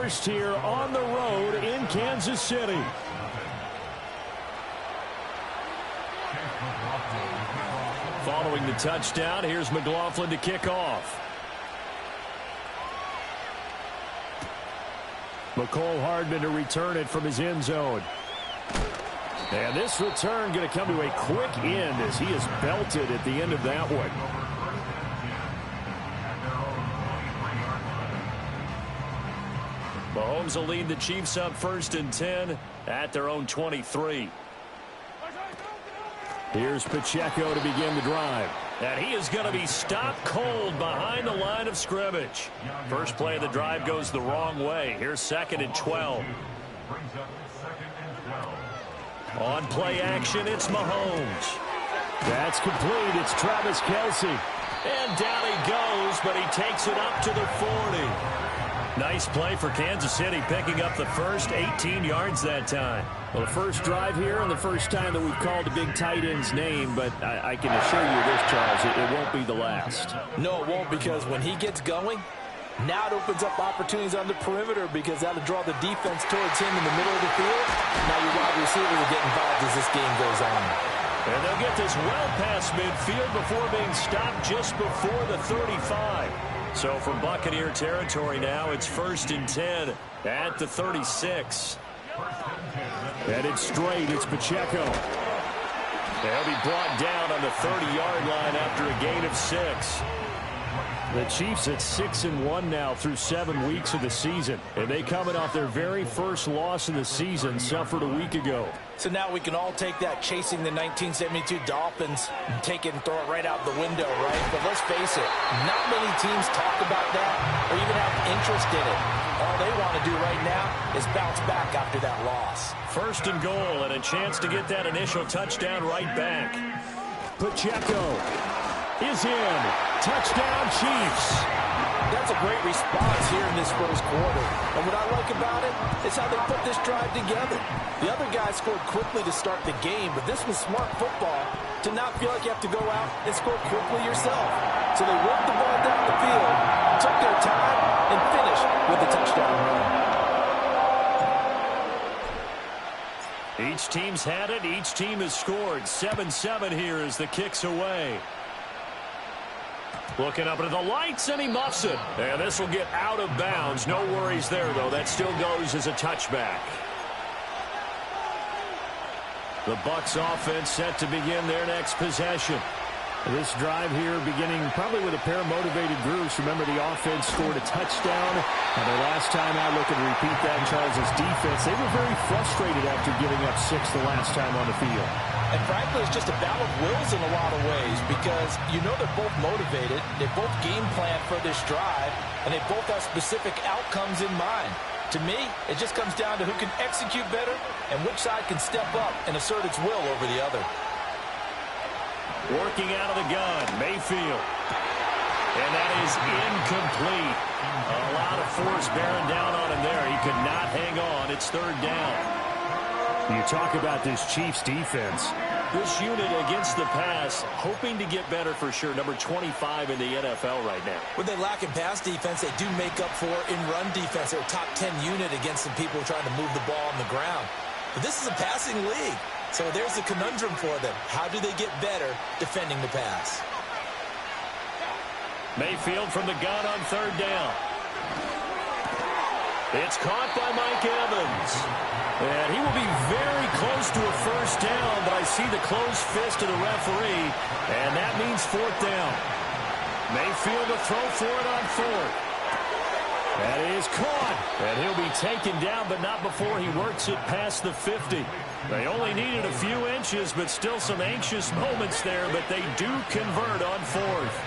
first here on the road in Kansas City. Following the touchdown, here's McLaughlin to kick off. McCole Hardman to return it from his end zone. And this return going to come to a quick end as he is belted at the end of that one. Mahomes will lead the Chiefs up 1st and 10 at their own 23. Here's Pacheco to begin the drive. And he is going to be stopped cold behind the line of scrimmage. First play of the drive goes the wrong way. Here's 2nd and 12. On play action, it's Mahomes. That's complete. It's Travis Kelce. And down he goes, but he takes it up to the 40. Nice play for Kansas City, picking up the first 18 yards that time. Well, the first drive here and the first time that we've called a big tight end's name, but I can assure you this, Charles, it won't be the last. No, it won't, because when he gets going, now it opens up opportunities on the perimeter because that'll draw the defense towards him in the middle of the field. Now your wide receiver will get involved as this game goes on. And they'll get this well past midfield before being stopped just before the 35. So from Buccaneer territory now, it's 1st and 10 at the 36. And it's straight. It's Pacheco. They'll be brought down on the 30-yard line after a gain of 6. The Chiefs at 6-1 now through 7 weeks of the season. And they coming off their very first loss of the season, suffered a week ago. So now we can all take that chasing the 1972 Dolphins and take it and throw it right out the window, right? But let's face it, not many teams talk about that or even have interest in it. All they want to do right now is bounce back after that loss. 1st and goal and a chance to get that initial touchdown right back. Pacheco is in. Touchdown, Chiefs. That's a great response here in this first quarter. And what I like about it is how they put this drive together. The other guys scored quickly to start the game, but this was smart football to not feel like you have to go out and score quickly yourself. So they worked the ball down the field, took their time, and finished with a touchdown run. Each team's had it. Each team has scored. 7-7 here as the kick's away. Looking up into the lights, and he muffs it. And this will get out of bounds. No worries there, though. That still goes as a touchback. The Bucs offense set to begin their next possession. This drive here beginning probably with a pair of motivated groups. Remember, the offense scored a touchdown. And their last time out, looking to repeat that in Charles's defense. They were very frustrated after giving up 6 the last time on the field. And frankly, it's just a battle of wills in a lot of ways because you know they're both motivated. They both game plan for this drive, and they both have specific outcomes in mind. To me, it just comes down to who can execute better and which side can step up and assert its will over the other. Working out of the gun, Mayfield. And that is incomplete. A lot of force bearing down on him there. He could not hang on. It's 3rd down. You talk about this Chiefs defense. This unit against the pass, hoping to get better for sure. Number 25 in the NFL right now. When they lack in pass defense, they do make up for in run defense. They're a top 10 unit against some people trying to move the ball on the ground. But this is a passing league. So there's a conundrum for them. How do they get better defending the pass? Mayfield from the gun on 3rd down. It's caught by Mike Evans. And he will be very close to a 1st down, but I see the closed fist of the referee, and that means 4th down. Mayfield to throw for it on 4th. That is caught, and he'll be taken down, but not before he works it past the 50. They only needed a few inches, but still some anxious moments there, but they do convert on 4th.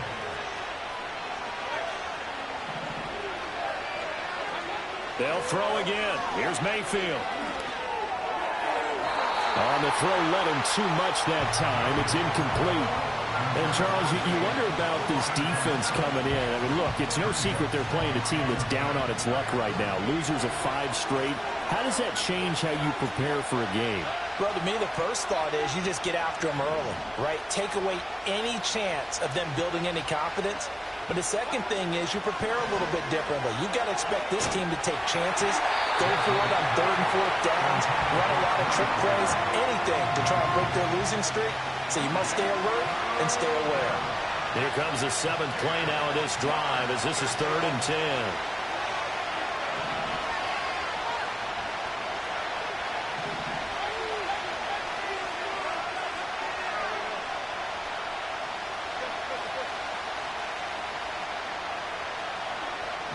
They'll throw again. Here's Mayfield. On the throw, led him too much that time. It's incomplete. And, Charles, you wonder about this defense coming in. I mean, look, it's no secret they're playing a team that's down on its luck right now. Losers of 5 straight. How does that change how you prepare for a game? Well, to me, the first thought is you just get after them early, right? Take away any chance of them building any confidence. But the second thing is you prepare a little bit differently. You've got to expect this team to take chances, go for it on 3rd and 4th downs, run a lot of trick plays, anything to try and break their losing streak. So you must stay alert and stay aware. Here comes the 7th play now of this drive as this is 3rd and 10.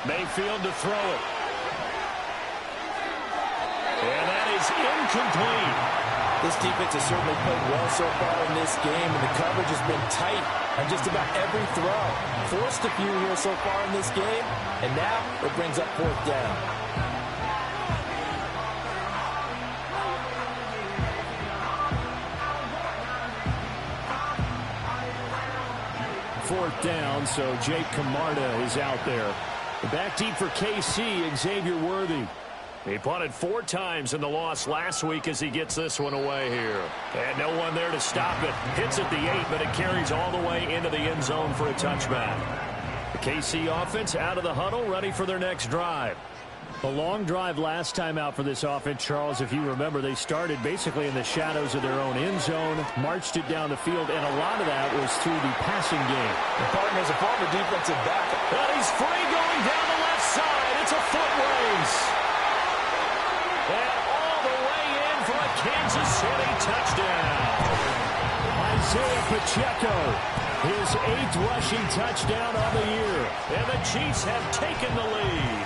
Mayfield to throw it. And that is incomplete. This defense has certainly played well so far in this game, and the coverage has been tight on just about every throw. Forced a few here so far in this game, and now it brings up 4th down. Fourth down, so Jake Camarda is out there. Back deep for KC, Xavier Worthy. He punted 4 times in the loss last week as he gets this one away here. And no one there to stop it. Hits at the 8, but it carries all the way into the end zone for a touchback. The KC offense out of the huddle, ready for their next drive. A long drive last time out for this offense, Charles. If you remember, they started basically in the shadows of their own end zone, marched it down the field, and a lot of that was through the passing game. The partner's a former defensive back. But he's free going down the left side. It's a foot race. And all the way in for a Kansas City touchdown. Isaiah Pacheco, his 8th rushing touchdown on the year. And the Chiefs have taken the lead.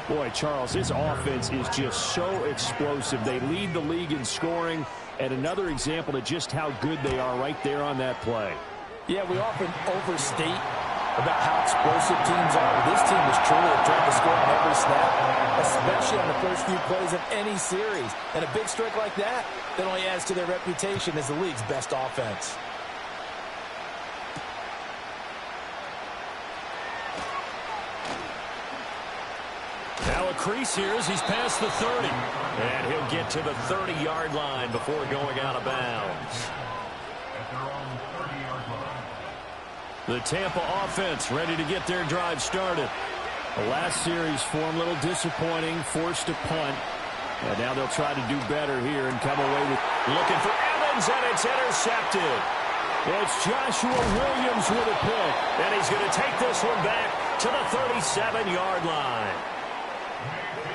Boy, Charles, this offense is just so explosive. They lead the league in scoring, and another example of just how good they are right there on that play. Yeah, we often overstate about how explosive teams are. This team is truly a threat to score on every snap, especially on the first few plays of any series. And a big strike like that only adds to their reputation as the league's best offense. Now a crease here as he's past the 30. And he'll get to the 30-yard line before going out of bounds. The Tampa offense ready to get their drive started. The last series form a little disappointing, forced a punt. And now they'll try to do better here and come away with looking for Evans, and it's intercepted. It's Joshua Williams with a pick. And he's going to take this one back to the 37-yard line.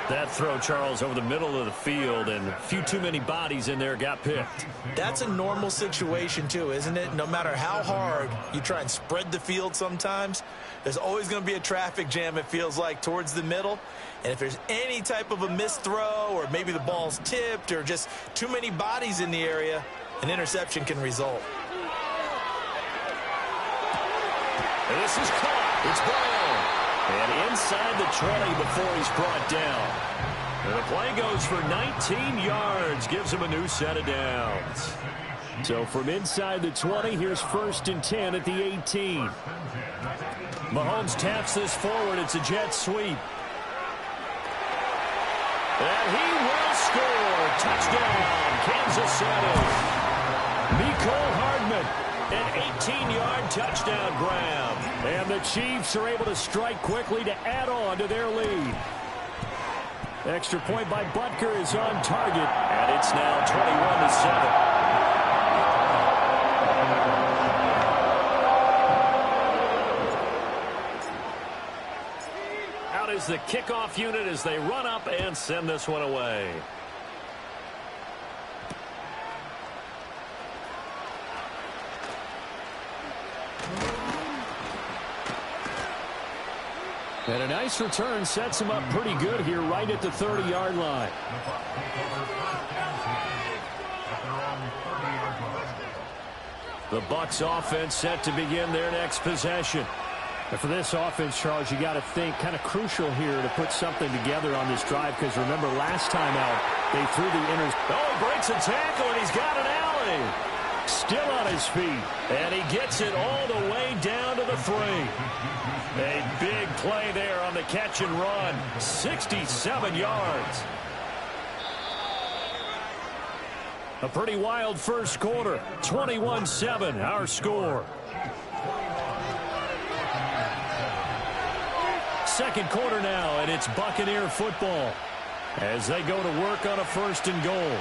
That throw, Charles, over the middle of the field, and a few too many bodies in there got picked. That's a normal situation, too, isn't it? No matter how hard you try and spread the field sometimes, there's always going to be a traffic jam, it feels like, towards the middle. And if there's any type of a missed throw, or maybe the ball's tipped, or just too many bodies in the area, an interception can result. And this is caught. It's Brown. And inside the 20 before he's brought down. And the play goes for 19 yards. Gives him a new set of downs. So from inside the 20, here's 1st and 10 at the 18. Mahomes taps this forward. It's a jet sweep. And he will score. Touchdown, Kansas City. Mecole Hardman, an 18-yard touchdown grab. And the Chiefs are able to strike quickly to add on to their lead. Extra point by Butker is on target. And it's now 21-7. Is the kickoff unit as they run up and send this one away. And a nice return sets him up pretty good here right at the 30-yard line. The Bucs offense set to begin their next possession. And for this offense, Charles, you got to think kind of crucial here to put something together on this drive, because remember last time out they threw the Oh, he breaks a tackle and he's got an alley. Still on his feet, and he gets it all the way down to the 3. A big play there on the catch and run. 67 yards. A pretty wild first quarter. 21-7, our score. second quarter now, and it's Buccaneer football as they go to work on a 1st and goal.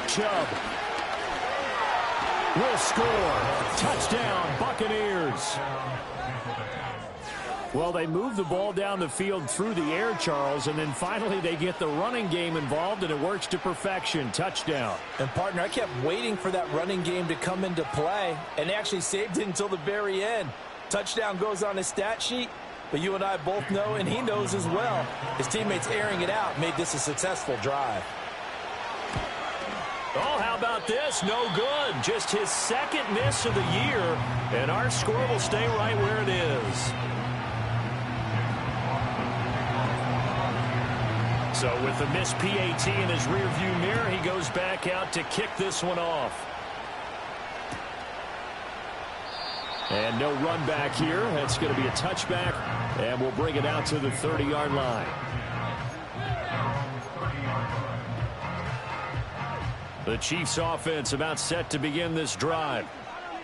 Chubb will score. Touchdown, Buccaneers. Well, they move the ball down the field through the air, Charles, and then finally they get the running game involved, and it works to perfection. Touchdown. And, partner, I kept waiting for that running game to come into play, and they actually saved it until the very end. Touchdown goes on his stat sheet, but you and I both know, and he knows as well, his teammates airing it out made this a successful drive. Oh, how about this? No good. Just his second miss of the year, and our score will stay right where it is. So with the missed PAT in his rearview mirror, he goes back out to kick this one off. And no run back here. That's going to be a touchback, and we'll bring it out to the 30-yard line. The Chiefs offense about set to begin this drive.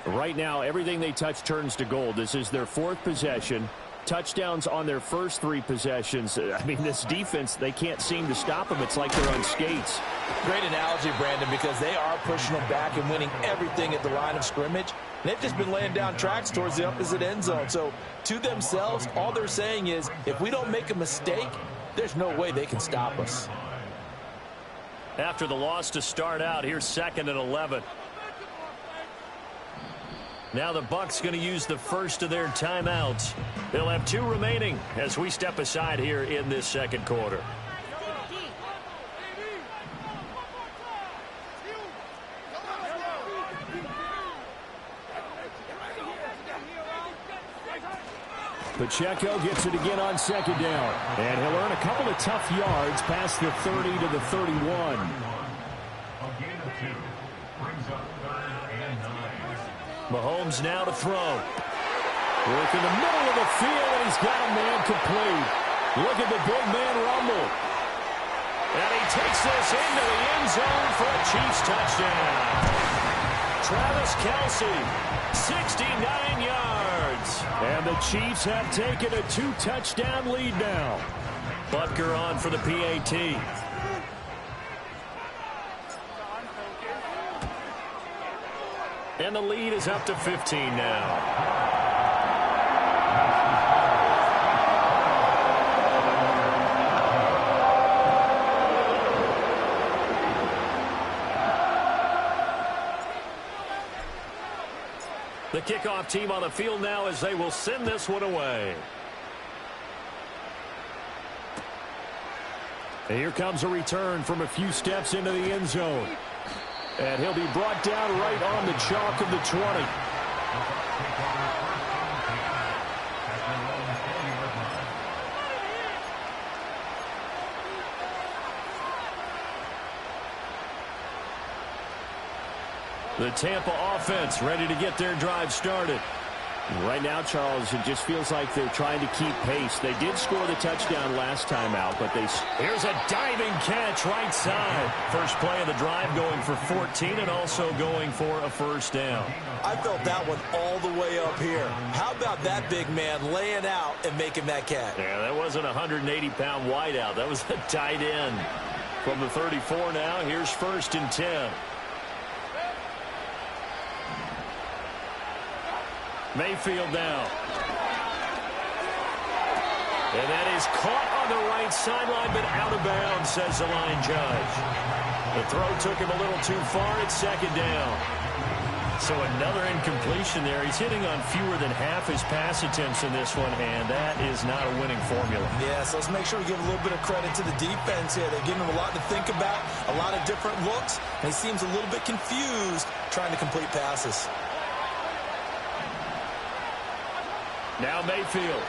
Right now, everything they touch turns to gold. This is their 4th possession. Touchdowns on their first 3 possessions. I mean, this defense, they can't seem to stop them. It's like they're on skates. Great analogy, Brandon, because they are pushing them back and winning everything at the line of scrimmage. And they've just been laying down tracks towards the opposite end zone. So, to themselves, all they're saying is, if we don't make a mistake, there's no way they can stop us. After the loss to start out, here's 2nd and 11. Now the Bucs going to use the first of their timeouts. They'll have 2 remaining as we step aside here in this second quarter. Pacheco gets it again on 2nd down. And he'll earn a couple of tough yards past the 30 to the 31. Mahomes now to throw. Work in the middle of the field, and he's got a man complete. Look at the big man rumble. And he takes this into the end zone for a Chiefs touchdown. Travis Kelce, 69 yards. And the Chiefs have taken a 2-touchdown lead now. Butker on for the PAT. And the lead is up to 15 now. The kickoff team on the field now as they will send this one away. And here comes a return from a few steps into the end zone. And he'll be brought down right on the chalk of the 20. The Tampa offense ready to get their drive started. Right now, Charles, it just feels like they're trying to keep pace. They did score the touchdown last time out, but here's a diving catch right side. First play of the drive going for 14 and also going for a first down. I felt that one all the way up here. How about that big man laying out and making that catch? Yeah, that wasn't a 180-pound wideout. That was a tight end. From the 34 now, here's 1st and 10. Mayfield now. And that is caught on the right sideline, but out of bounds, says the line judge. The throw took him a little too far. It's 2nd down. So another incompletion there. He's hitting on fewer than half his pass attempts in this one, and that is not a winning formula. Yeah, so let's make sure we give a little bit of credit to the defense here. They're giving him a lot to think about, a lot of different looks, and he seems a little bit confused trying to complete passes. Now Mayfield.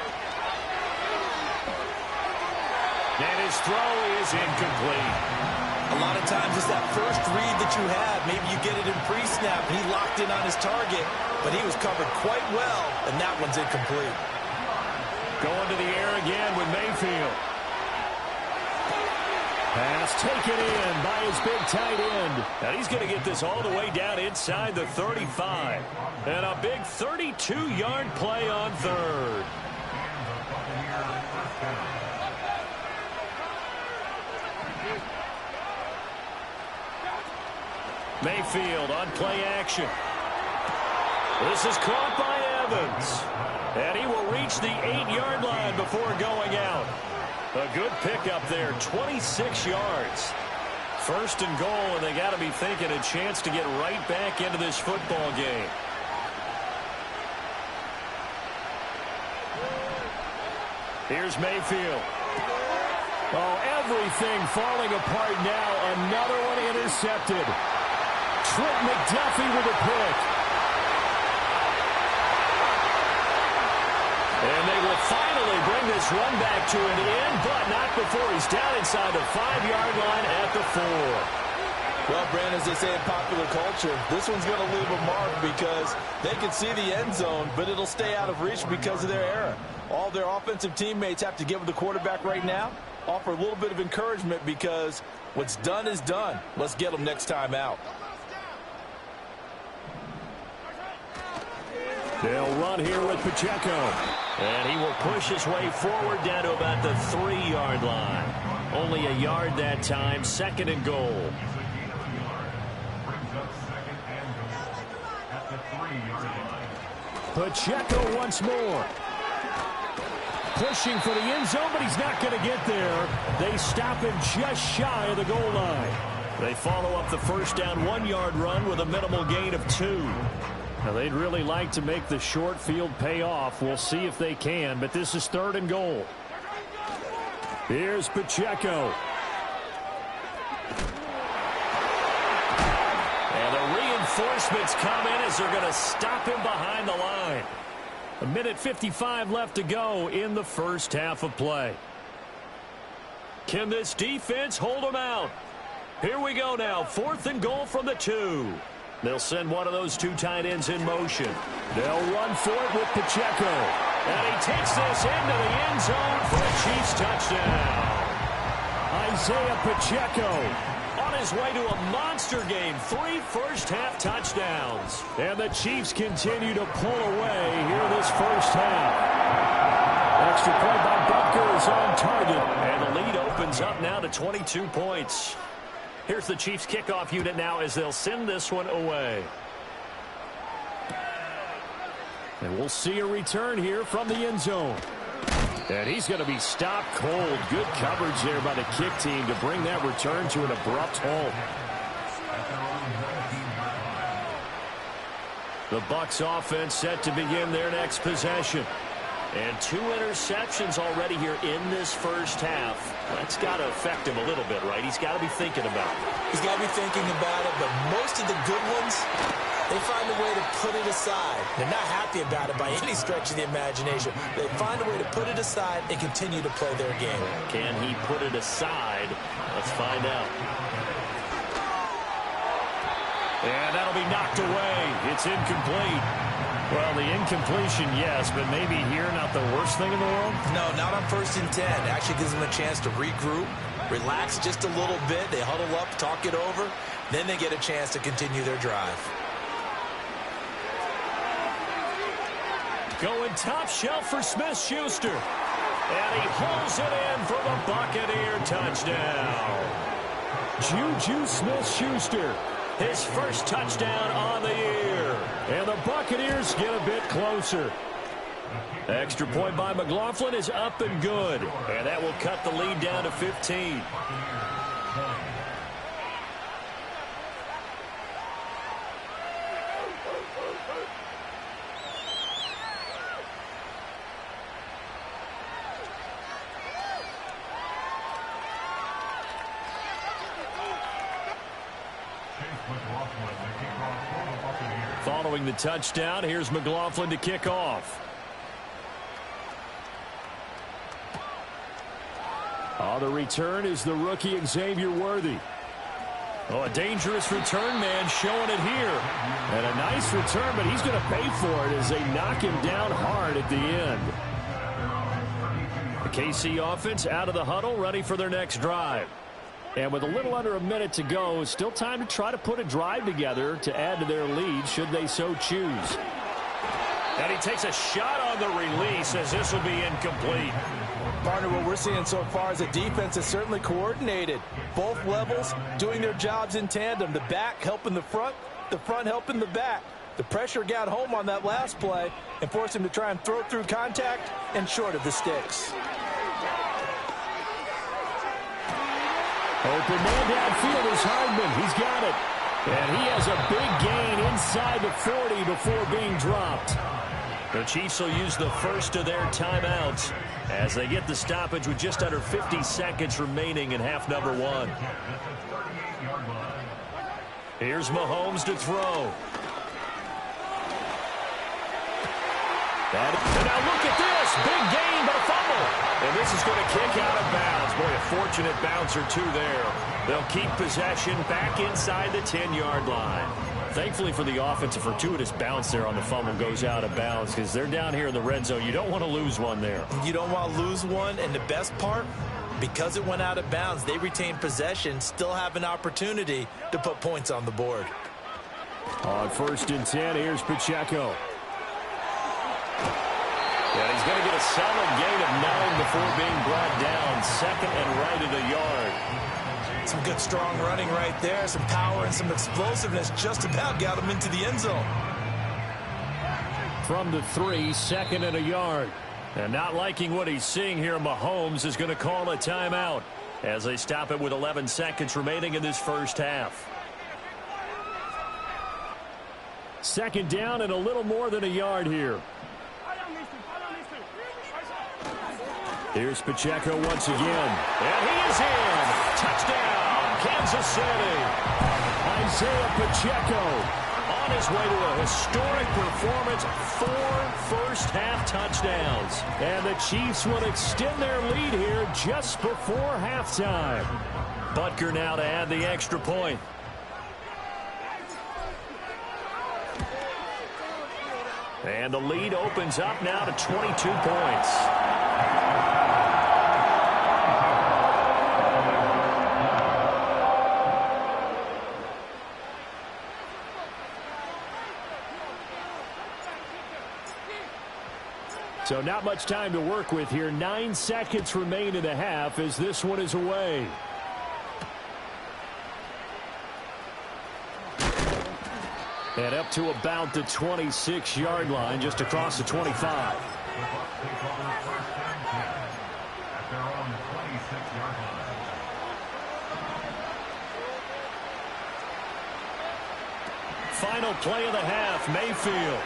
And his throw is incomplete. A lot of times it's that first read that you have. Maybe you get it in pre-snap, and he locked in on his target, but he was covered quite well, and that one's incomplete. Going to the air again with Mayfield. Pass taken in by his big tight end. And he's going to get this all the way down inside the 35. And a big 32-yard play on third. Mayfield on play action. This is caught by Evans. And he will reach the 8-yard line before going out. A good pickup there, 26 yards. First and goal, and they got to be thinking a chance to get right back into this football game. Here's Mayfield. Oh, everything falling apart now. Another one intercepted. Trent McDuffie with a pick. And they will finally bring this run back to an end, but not before he's down inside the 5-yard line at the 4. Well, Brandon, as they say in popular culture, this one's going to leave a mark because they can see the end zone, but it'll stay out of reach because of their error. All their offensive teammates have to give the quarterback right now, offer a little bit of encouragement because what's done is done. Let's get them next time out. They'll run here with Pacheco. And he will push his way forward down to about the 3-yard line. Only a yard that time, 2nd and goal. Pacheco once more. Pushing for the end zone, but he's not going to get there. They stop him just shy of the goal line. They follow up the first down 1-yard run with a minimal gain of 2. Now, they'd really like to make the short field pay off. We'll see if they can, but this is 3rd and goal. Here's Pacheco. And the reinforcements come in as they're going to stop him behind the line. 1:55 left to go in the first half of play. Can this defense hold them out? Here we go now, 4th and goal from the 2. They'll send one of those 2 tight ends in motion. They'll run for it with Pacheco. And he takes this into the end zone for a Chiefs touchdown. Isaiah Pacheco on his way to a monster game. 3 first-half touchdowns. And the Chiefs continue to pull away here this first half. Extra point by Butker is on target. And the lead opens up now to 22 points. Here's the Chiefs kickoff unit now as they'll send this one away. And we'll see a return here from the end zone. And he's going to be stopped cold. Good coverage there by the kick team to bring that return to an abrupt halt. The Bucs offense set to begin their next possession. And 2 interceptions already here in this first half. That's got to affect him a little bit, right? He's got to be thinking about it. He's got to be thinking about it, but most of the good ones, they find a way to put it aside. They're not happy about it by any stretch of the imagination. They find a way to put it aside and continue to play their game. Can he put it aside? Let's find out. And that'll be knocked away. It's incomplete. Well, the incompletion, yes, but maybe here not the worst thing in the world? No, not on 1st and 10. Actually gives them a chance to regroup, relax just a little bit. They huddle up, talk it over. Then they get a chance to continue their drive. Going top shelf for Smith-Schuster. And he hauls it in for the Buccaneer touchdown. Juju Smith-Schuster, his first touchdown on the year. And the Buccaneers get a bit closer. Extra point by McLaughlin is up and good. And that will cut the lead down to 15. Following the touchdown, here's McLaughlin to kick off. The return is the rookie Xavier Worthy. Oh, a dangerous return man showing it here. And a nice return, but he's going to pay for it as they knock him down hard at the end. The KC offense out of the huddle, ready for their next drive. And with a little under a minute to go, still time to try to put a drive together to add to their lead should they so choose. And he takes a shot on the release as this will be incomplete. Partner, what we're seeing so far is a defense is certainly coordinated. Both levels doing their jobs in tandem. The back helping the front helping the back. The pressure got home on that last play and forced him to try and throw through contact and short of the sticks. Open man downfield is Hardman. He's got it. And he has a big gain inside the 40 before being dropped. The Chiefs will use the first of their timeouts as they get the stoppage with just under 50 seconds remaining in half number one. Here's Mahomes to throw. And now look at this. Big gain, but a fumble. And this is going to kick out of bounds. Boy, a fortunate bounce or two there. They'll keep possession back inside the 10-yard line. Thankfully for the offense, a fortuitous bounce there on the fumble goes out of bounds because they're down here in the red zone. You don't want to lose one there. You don't want to lose one, and the best part, because it went out of bounds, they retain possession, still have an opportunity to put points on the board. On 1st and 10, here's Pacheco. And he's going to get a solid gain of 9 before being brought down. Second and right at a yard. Some good strong running right there. Some power and some explosiveness just about got him into the end zone. From the 3, second and a yard. And not liking what he's seeing here, Mahomes is going to call a timeout as they stop it with 11 seconds remaining in this first half. Second down and a little more than a yard here. Here's Pacheco once again. And he is in. Touchdown, Kansas City. Isaiah Pacheco on his way to a historic performance. 4 first-half touchdowns. And the Chiefs will extend their lead here just before halftime. Butker now to add the extra point. And the lead opens up now to 22 points. So not much time to work with here. 9 seconds remain in the half as this one is away. And up to about the 26-yard line, just across the 25. Final play of the half, Mayfield.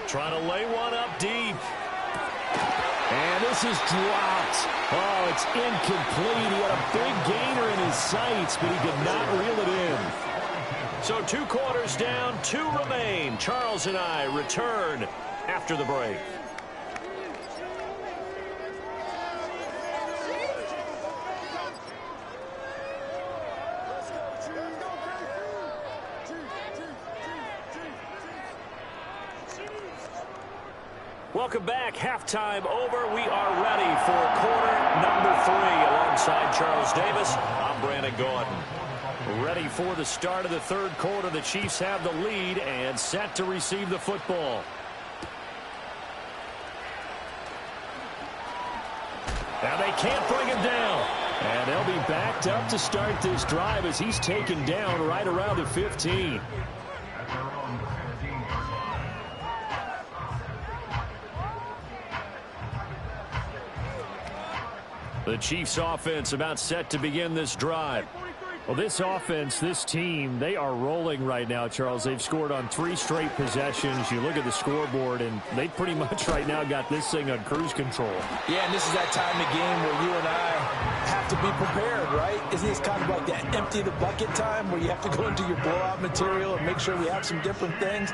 Trying to lay one up deep. And this is dropped. Oh, it's incomplete. He had a big gainer in his sights, but he did not reel it in. So 2 quarters down, 2 remain. Charles and I return after the break. Welcome back. Halftime over. We are ready for quarter number 3 alongside Charles Davis. I'm Brandon Gaudin. Ready for the start of the third quarter. The Chiefs have the lead and set to receive the football. And they can't bring him down. And they'll be backed up to start this drive as he's taken down right around the 15. The Chiefs offense about set to begin this drive. Well, this offense, this team, they are rolling right now, Charles. They've scored on 3 straight possessions. You look at the scoreboard, and they pretty much right now got this thing on cruise control. Yeah, and this is that time of game where you and I have to be prepared, right? Isn't this kind of like that empty the bucket time where you have to go into your blowout material and make sure we have some different things?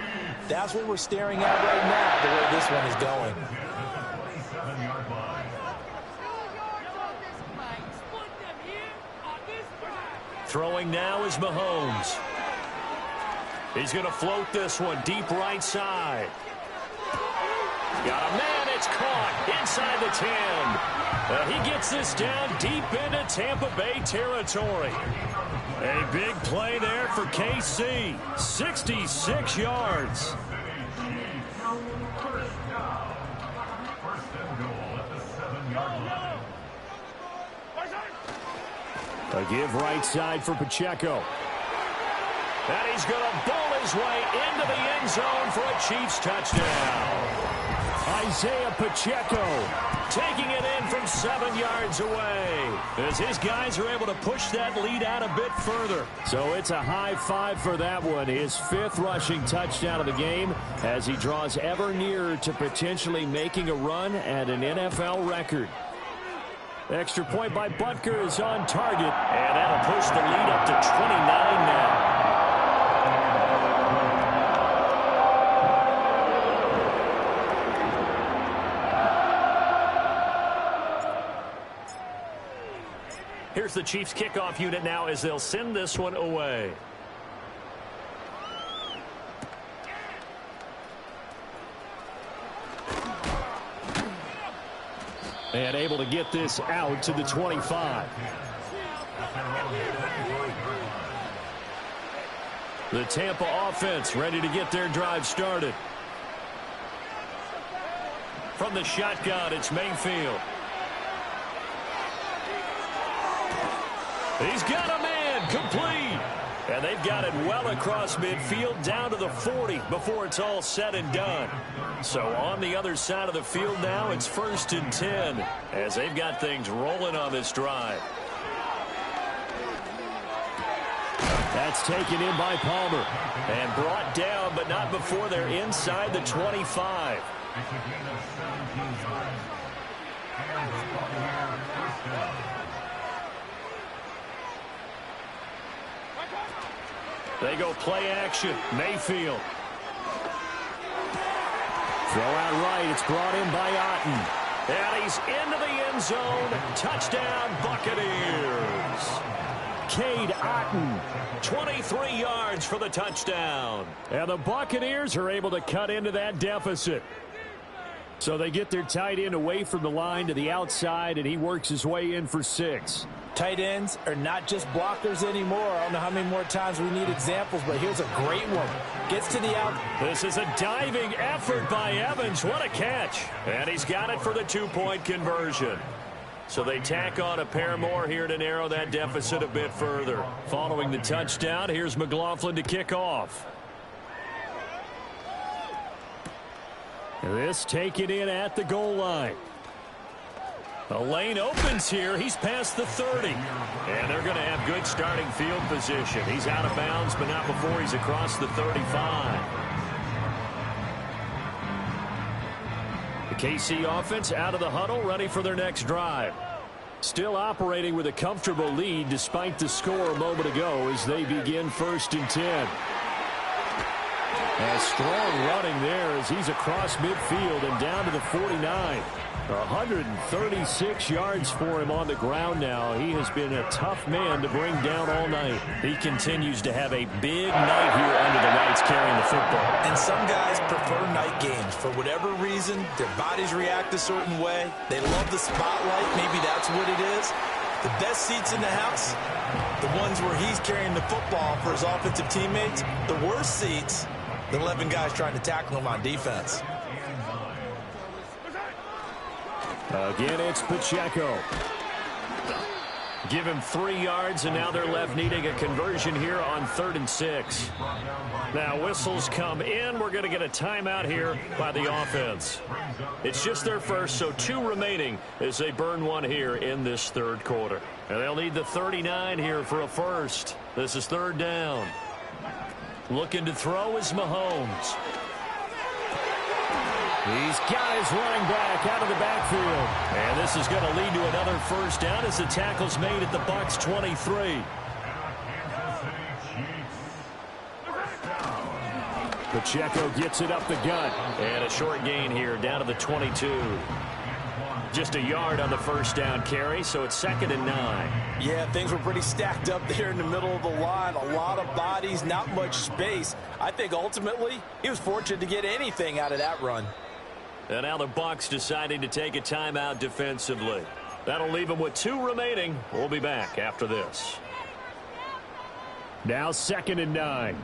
That's what we're staring at right now, the way this one is going. Throwing now is Mahomes. He's going to float this one deep right side. Got a man it's caught inside the 10. He gets this down deep into Tampa Bay territory. A big play there for KC. 66 yards. A give right side for Pacheco. And he's going to bowl his way into the end zone for a Chiefs touchdown. Isaiah Pacheco taking it in from 7 yards away as his guys are able to push that lead out a bit further. So it's a high five for that one. His 5th rushing touchdown of the game as he draws ever nearer to potentially making a run at an NFL record. Extra point by Butker is on target, and that'll push the lead up to 29 now. Here's the Chiefs kickoff unit now as they'll send this one away. And able to get this out to the 25. The Tampa offense ready to get their drive started. From the shotgun, it's Mayfield. He's got a man complete. And they've got it well across midfield down to the 40 before it's all said and done. So on the other side of the field now, it's 1st and 10 as they've got things rolling on this drive. That's taken in by Palmer and brought down, but not before they're inside the 25. They go play action. Mayfield. Throw out right. It's brought in by Otten. And he's into the end zone. Touchdown, Buccaneers. Cade Otten, 23 yards for the touchdown. And the Buccaneers are able to cut into that deficit. So they get their tight end away from the line to the outside, and he works his way in for 6. Tight ends are not just blockers anymore. I don't know how many more times we need examples, but here's a great one. Gets to the out. This is a diving effort by Evans. What a catch. And he's got it for the 2-point conversion. So they tack on a pair more here to narrow that deficit a bit further. Following the touchdown, here's McLaughlin to kick off. This taken in at the goal line. The lane opens here. He's past the 30. And they're going to have good starting field position. He's out of bounds, but not before he's across the 35. The KC offense out of the huddle, ready for their next drive. Still operating with a comfortable lead despite the score a moment ago as they begin 1st and 10. A strong running there as he's across midfield and down to the 49. 136 yards for him on the ground now. He has been a tough man to bring down all night. He continues to have a big night here under the lights carrying the football. And some guys prefer night games. For whatever reason, their bodies react a certain way. They love the spotlight. Maybe that's what it is. The best seats in the house, the ones where he's carrying the football for his offensive teammates. The worst seats, the 11 guys trying to tackle him on defense. Again, it's Pacheco. Give him 3 yards, and now they're left needing a conversion here on 3rd and 6. Now, whistles come in. We're going to get a timeout here by the offense. It's just their first, so 2 remaining as they burn one here in this 3rd quarter. And they'll need the 39 here for a first. This is 3rd down. Looking to throw is Mahomes. He's got his running back out of the backfield. And this is going to lead to another first down as the tackle's made at the Bucs 23. Pacheco gets it up the gut. And a short gain here down to the 22. Just a yard on the first down carry, so it's 2nd and 9. Yeah, things were pretty stacked up there in the middle of the line. A lot of bodies, not much space. I think ultimately he was fortunate to get anything out of that run. And now the Bucs deciding to take a timeout defensively. That'll leave them with 2 remaining. We'll be back after this. Now 2nd and 9.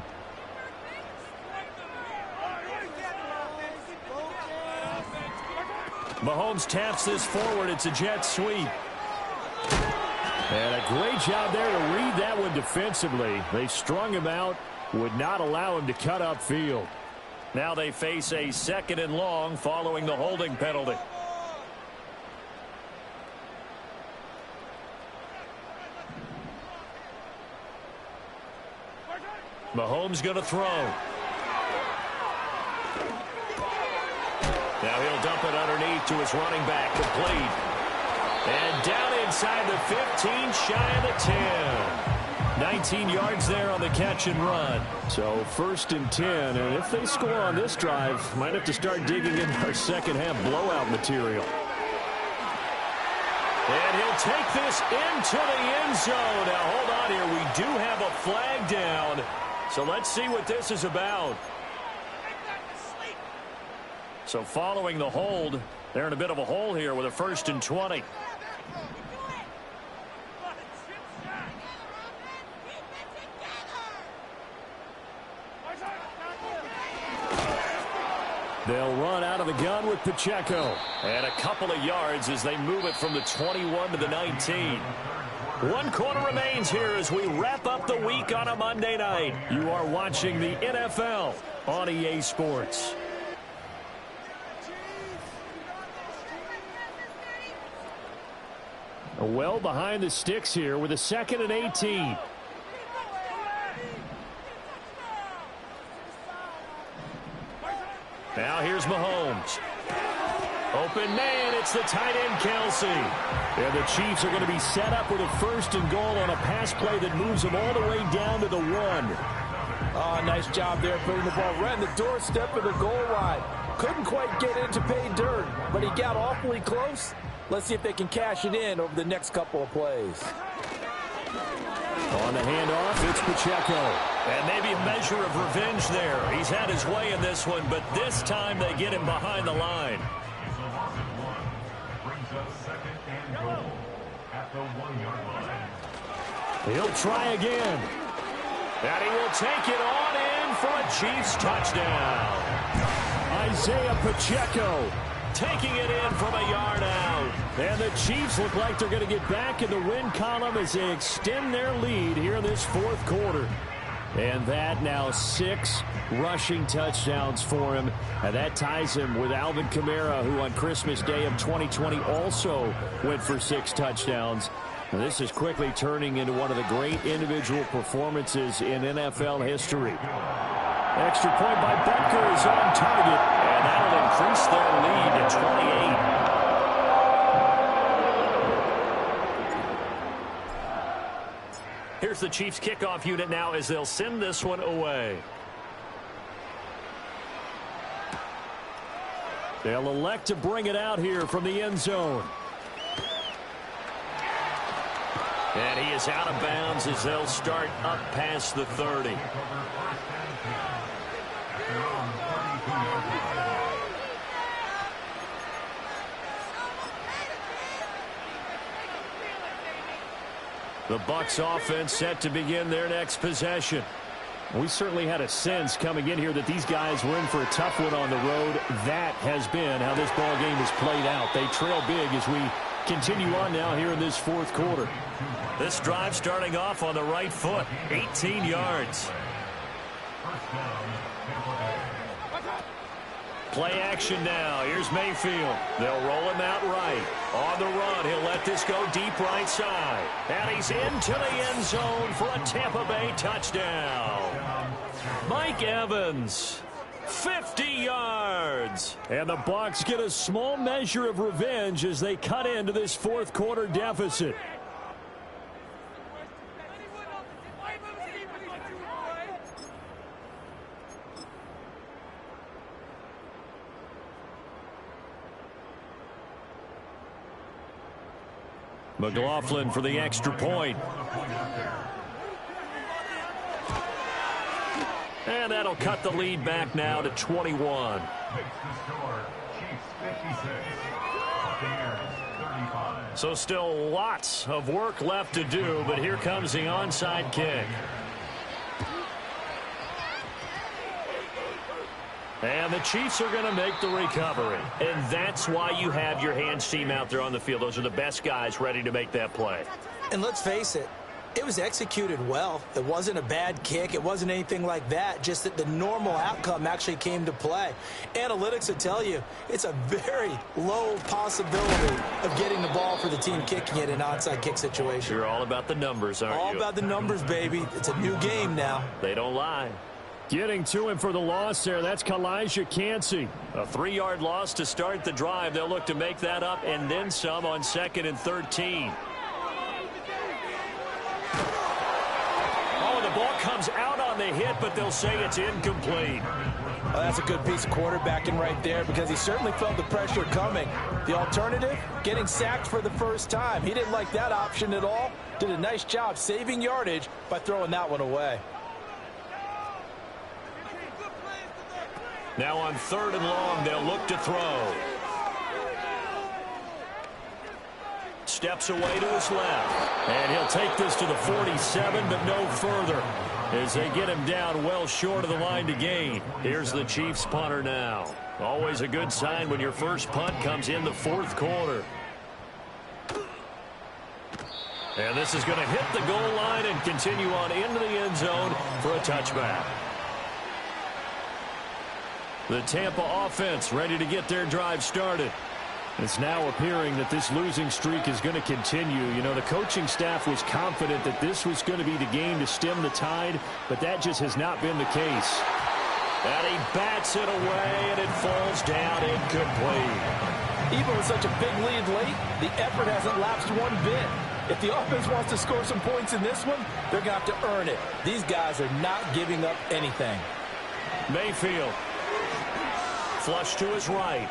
Mahomes taps this forward. It's a jet sweep. And a great job there to read that one defensively. They strung him out, would not allow him to cut upfield. Now they face a 2nd and long following the holding penalty. Mahomes going to throw. Now he'll dump it underneath to his running back, complete. And down inside the 15, shy of the 10. 19 yards there on the catch and run. So 1st and 10, and if they score on this drive, might have to start digging in our second half blowout material. And he'll take this into the end zone. Now hold on here, we do have a flag down. So let's see what this is about. So following the hold, they're in a bit of a hole here with a 1st and 20. They'll run out of the gun with Pacheco. And a couple of yards as they move it from the 21 to the 19. 1 quarter remains here as we wrap up the week on a Monday night. You are watching the NFL on EA Sports. Well behind the sticks here with a 2nd and 18. Now here's Mahomes. Open man, it's the tight end Kelsey. And the Chiefs are going to be set up with a 1st and goal on a pass play that moves them all the way down to the 1. Oh, nice job there putting the ball right in the doorstep of the goal line. Couldn't quite get in to pay dirt, but he got awfully close. Let's see if they can cash it in over the next couple of plays. On the handoff, it's Pacheco. And maybe a measure of revenge there. He's had his way in this one, but this time they get him behind the line. He'll try again. And he will take it on in for a Chiefs touchdown. Isaiah Pacheco taking it in from a yard out. And the Chiefs look like they're going to get back in the win column as they extend their lead here in this 4th quarter. And that now 6 rushing touchdowns for him. And that ties him with Alvin Kamara, who on Christmas Day of 2020 also went for 6 touchdowns. And this is quickly turning into one of the great individual performances in NFL history. Extra point by Butker is on target. And that'll increase their lead to 28. Here's the Chiefs kickoff unit now as they'll send this one away. They'll elect to bring it out here from the end zone. And he is out of bounds as they'll start up past the 30. The Bucs offense set to begin their next possession. We certainly had a sense coming in here that these guys were in for a tough one on the road. That has been how this ball game has played out. They trail big as we continue on now here in this 4th quarter. This drive starting off on the right foot, 18 yards. Play action now. Here's Mayfield. They'll roll him out right. On the run, he'll let this go deep right side. And he's into the end zone for a Tampa Bay touchdown. Mike Evans, 50 yards. And the Bucs get a small measure of revenge as they cut into this 4th quarter deficit. McLaughlin for the extra point. And that'll cut the lead back now to 21. So still lots of work left to do, but here comes the onside kick. And the Chiefs are going to make the recovery. And that's why you have your hands team out there on the field. Those are the best guys ready to make that play. And let's face it, it was executed well. It wasn't a bad kick. It wasn't anything like that. Just that the normal outcome actually came to play. Analytics will tell you it's a very low possibility of getting the ball for the team kicking it in an onside kick situation. You're all about the numbers, aren't you? All about the numbers, baby. It's a new game now. They don't lie. Getting to him for the loss there. That's Calijah Kancey. A 3-yard loss to start the drive. They'll look to make that up and then some on 2nd and 13. Oh, the ball comes out on the hit, but they'll say it's incomplete. Well, that's a good piece of quarterbacking right there because he certainly felt the pressure coming. The alternative, getting sacked for the first time. He didn't like that option at all. Did a nice job saving yardage by throwing that one away. Now on 3rd and long, they'll look to throw. Steps away to his left. And he'll take this to the 47, but no further, as they get him down well short of the line to gain. Here's the Chiefs punter now. Always a good sign when your first punt comes in the 4th quarter. And this is going to hit the goal line and continue on into the end zone for a touchback. The Tampa offense ready to get their drive started. It's now appearing that this losing streak is going to continue. You know, the coaching staff was confident that this was going to be the game to stem the tide, but that just has not been the case. And he bats it away, and it falls down incomplete. Even with such a big lead late, the effort hasn't lapsed one bit. If the offense wants to score some points in this one, they're going to have to earn it. These guys are not giving up anything. Mayfield. Flush to his right.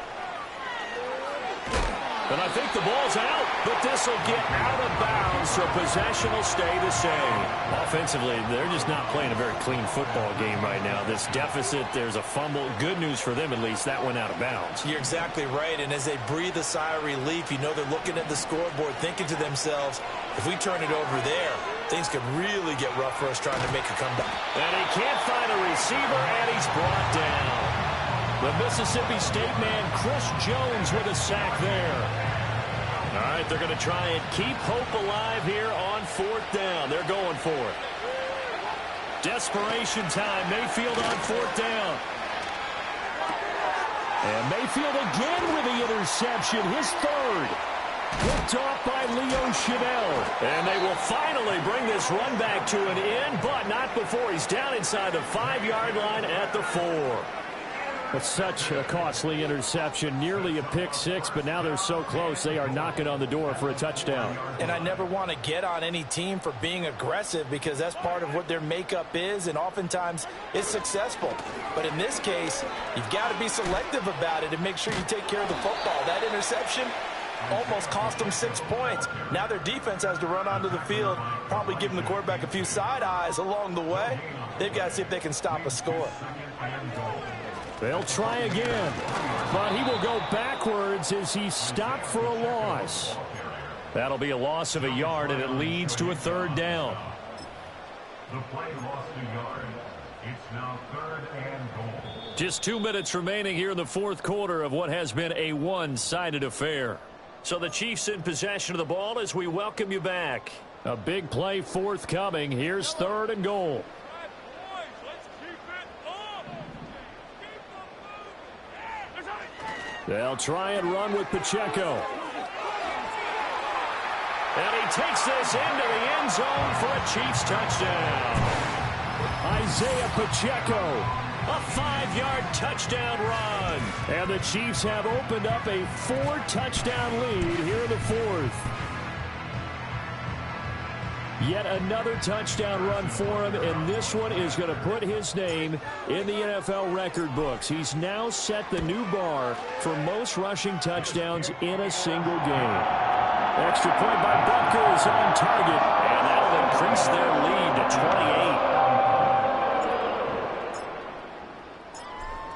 And I think the ball's out, but this will get out of bounds, so possession will stay the same. Offensively, they're just not playing a very clean football game right now. This deficit, there's a fumble. Good news for them, at least. That went out of bounds. You're exactly right, and as they breathe a sigh of relief, you know they're looking at the scoreboard, thinking to themselves, if we turn it over there, things could really get rough for us trying to make a comeback. And he can't find a receiver, and he's brought down. The Mississippi State man, Chris Jones, with a sack there. All right, they're going to try and keep hope alive here on 4th down. They're going for it. Desperation time. Mayfield on 4th down. And Mayfield again with the interception, his 3rd. Picked off by Leo Chenal. And they will finally bring this run back to an end, but not before he's down inside the 5-yard line at the 4. It's such a costly interception, nearly a pick six, but now they're so close they are knocking on the door for a touchdown. And I never want to get on any team for being aggressive because that's part of what their makeup is, and oftentimes it's successful. But in this case, you've got to be selective about it and make sure you take care of the football. That interception almost cost them 6 points. Now their defense has to run onto the field, probably giving the quarterback a few side eyes along the way. They've got to see if they can stop a score. They'll try again, but he will go backwards as he's stopped for a loss. That'll be a loss of a yard, and it leads to a 3rd down. The play lost a yard. It's now 3rd and goal. Just 2 minutes remaining here in the 4th quarter of what has been a one-sided affair. So the Chiefs in possession of the ball as we welcome you back. A big play forthcoming. Here's 3rd and goal. They'll try and run with Pacheco. And he takes this into the end zone for a Chiefs touchdown. Isaiah Pacheco. A 5-yard touchdown run. And the Chiefs have opened up a 4-touchdown lead here in the 4th. Yet another touchdown run for him, and this one is going to put his name in the NFL record books. He's now set the new bar for most rushing touchdowns in a single game. Extra point by Butker is on target, and that'll increase their lead to 28.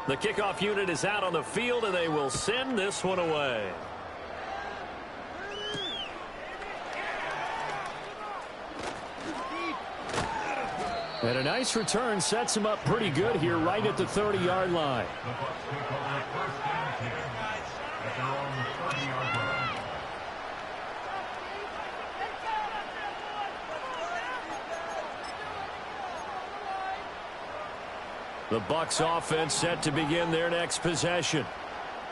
The kickoff unit is out on the field, and they will send this one away. And a nice return sets him up pretty good here right at the 30-yard line. The Bucs take over first and 10 at their own 30-yard line. The Bucs offense set to begin their next possession.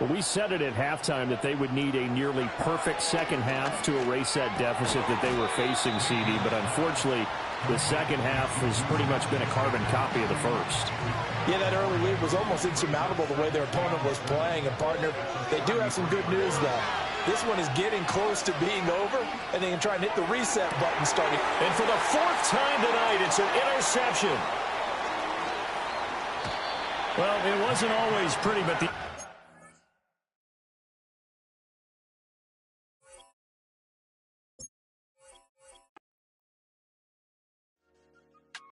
Well, we said it at halftime that they would need a nearly perfect second half to erase that deficit that they were facing, CD. But unfortunately, the second half has pretty much been a carbon copy of the first. Yeah, that early lead was almost insurmountable the way their opponent was playing. And, partner, they do have some good news, though. This one is getting close to being over, and they can try and hit the reset button starting. And for the fourth time tonight, it's an interception. Well, it wasn't always pretty, but the